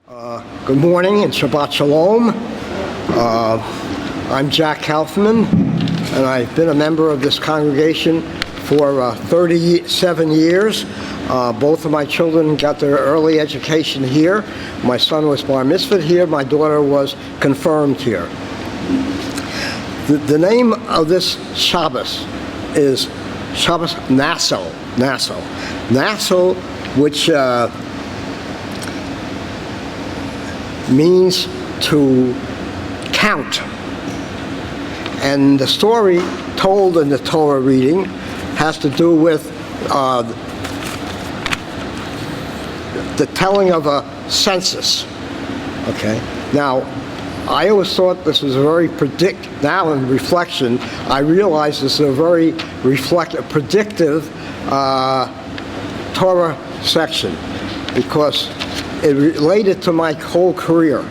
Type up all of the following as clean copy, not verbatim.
Good morning and Shabbat Shalom. I'm Jack Kaufman, and I've been a member of this congregation for 37 years. Both of my children got their early education here. My son was bar mitzvahed here. My daughter was confirmed here. The name of this Shabbos is Shabbos Naso, which means to count. And the story told in the Torah reading has to do with the telling of a census. Okay. Now, I always thought this was a very now in reflection, I realize this is a very predictive Torah section, because it related to my whole career.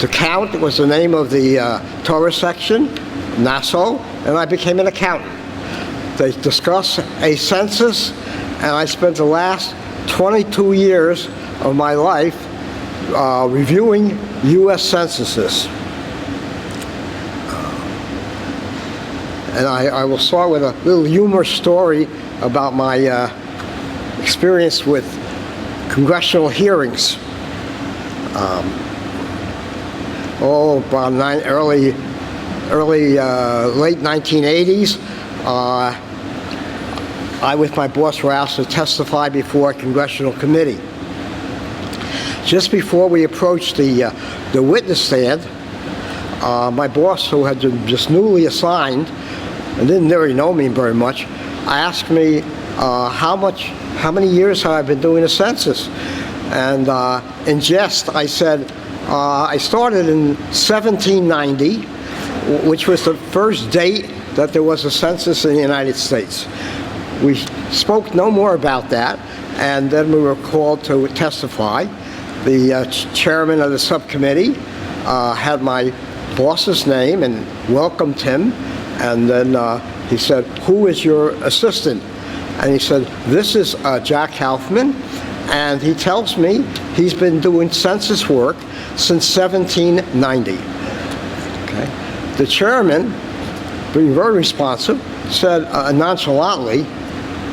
To count was the name of the Torah section, Nassau, and I became an accountant. They discuss a census, and I spent the last 22 years of my life reviewing U.S. censuses. And I will start with a little humorous story about my experience with congressional hearings. Late 1980s, I with my boss were asked to testify before a congressional committee. Just before we approached the witness stand, my boss, who had been just newly assigned and didn't really know me very much, asked me how many years have I been doing a census? And in jest, I said, I started in 1790, which was the first date that there was a census in the United States. We spoke no more about that, and then we were called to testify. The chairman of the subcommittee had my boss's name and welcomed him, and then he said, "Who is your assistant?" And he said, "This is Jack Kaufman, and he tells me he's been doing census work since 1790. Okay. The chairman, being very responsive, said nonchalantly,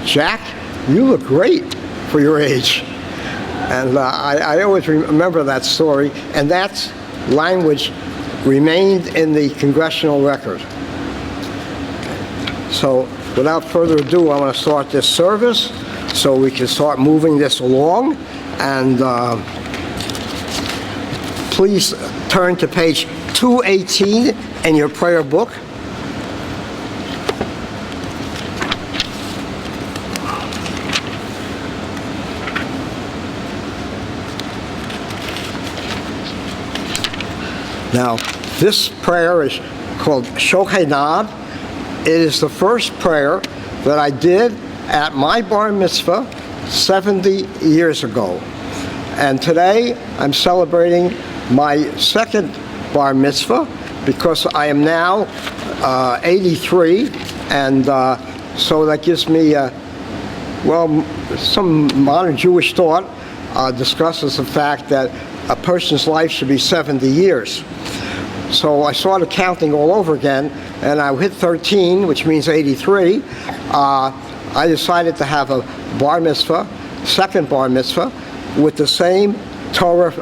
"Jack, you look great for your age." And I always remember that story, and that language remained in the congressional record. So, without further ado, I want to start this service so we can start moving this along. And please turn to page 218 in your prayer book. Now, this prayer is called Shohenad. It is the first prayer that I did at my bar mitzvah 70 years ago. And today I'm celebrating my second bar mitzvah because I am now 83, and so that gives me, some modern Jewish thought discusses the fact that a person's life should be 70 years. So I started counting all over again, and I hit 13, which means 83. I decided to have a bar mitzvah, second bar mitzvah, with the same Torah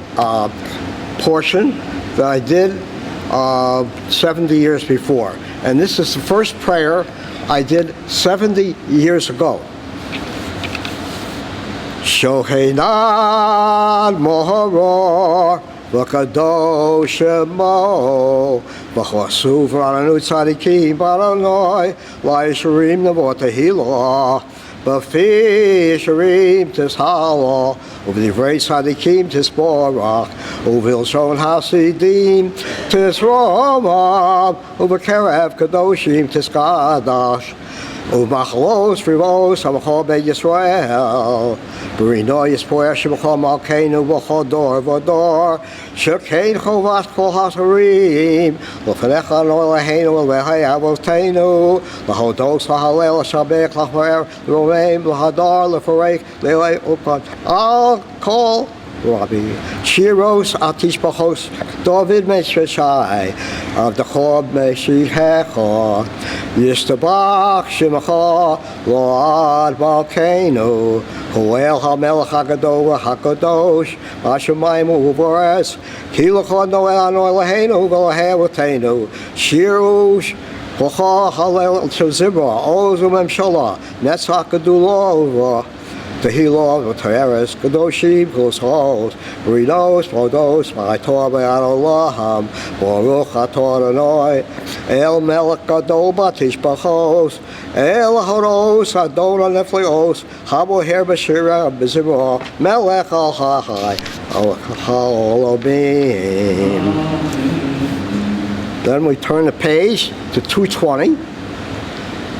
portion that I did 70 years before. And this is the first prayer I did 70 years ago. Shohenad Mohoror V'kadosh Shemo V'chosuv R'ananu Tzadikim Baranoi L'Yishurim Navot Tehillah B'fi Yishurim Tishalo U'v'divrei Tzadikim Tisborach U'v'ilshon Hasidim Tisromam U'v'kerev Kadoshim Tiskadash U'machlos Rivos Hamachol Beit Yisrael B'rino Yispoer Shemachol Malkeinu V'chol Dor V'dor Shekein Chovas Kol HaSarim L'fanecha No Eloheinu L'vehei Avoteinu L'hodos L'halel L'shabek L'chmer L'romeim L'hadar L'farek L'elei Upan I'll call Rabbi. Shiros Atishbachos David Meshachai Avdachob Meshichecha Yistabach Shemacha Lord Balkano Hoel HaMelech HaGadol HaKadosh Hashemayim Uvares Kilachon Noel Anoelahenu Velahevotenu Shiros Hocha Halel Shazibra Ozum Emshala Netzach Gadulova Tehillah, Teres, Kadoshim, Kos, Rinos, Modos, my Torah, Allaham, Baruch Atonoi, El Melech Gadoba, Tishbachos, El Horos, Adona Neflios, Habo Herbashira, Bizimah, Melech Al Hahai, Halobim. Then we turn the page to 220.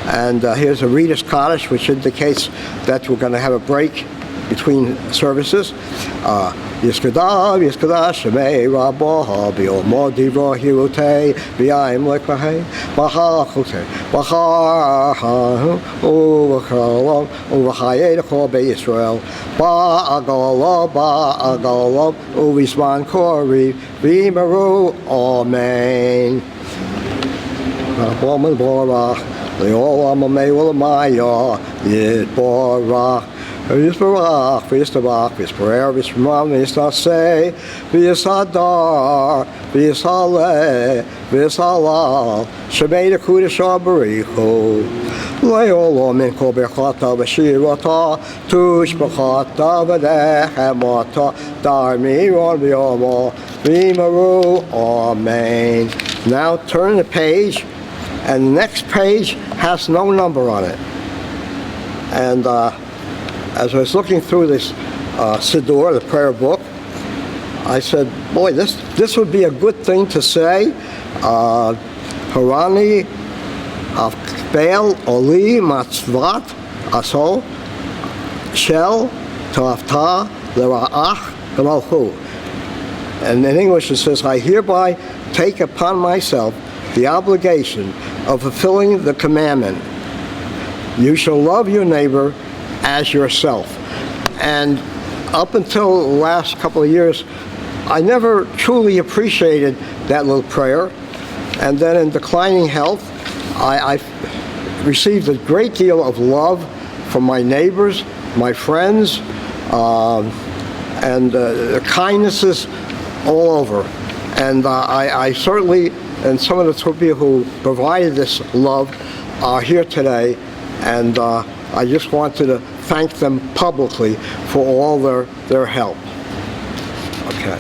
And here's a Reader's Kaddish, which indicates that we're going to have a break between services. Yiskadav, Yiskadav, Shemei, Rabbaha, Bi'omo, Divra, Hirutei, Bi'ayim, Lekahei, Bahachote, Bahaha, Uvachalom, Uvachayed, Chobe Yisrael, Ba'agalom, Uvisman Kori, Vimaru, Amen. Woman, Borach. Leolam Amei Maya, Yitborach, Yisborach, Vistabach, Visperer, Vismam, Visase, Visadar, Visale, Visalal, Shemeda Kudashah Baricho, Leolam in Kobechata, Bashirata, Tushbachata, Vadehemata, Darmiron Biomo, Vimaru, Amen. Now turn the page. And the next page has no number on it. And as I was looking through this Siddur, the prayer book, I said, boy, this would be a good thing to say. Harani, Afbel, Oli, Matzvat, Aso, Shel, Tavta, Lera'ach, Gamalchu. And in English it says, I hereby take upon myself the obligation of fulfilling the commandment, you shall love your neighbor as yourself. And up until the last couple of years, I never truly appreciated that little prayer. And then in declining health, I received a great deal of love from my neighbors, my friends, and kindnesses all over. And I certainly, and some of the people who provided this love are here today, and I just wanted to thank them publicly for all their help. Okay.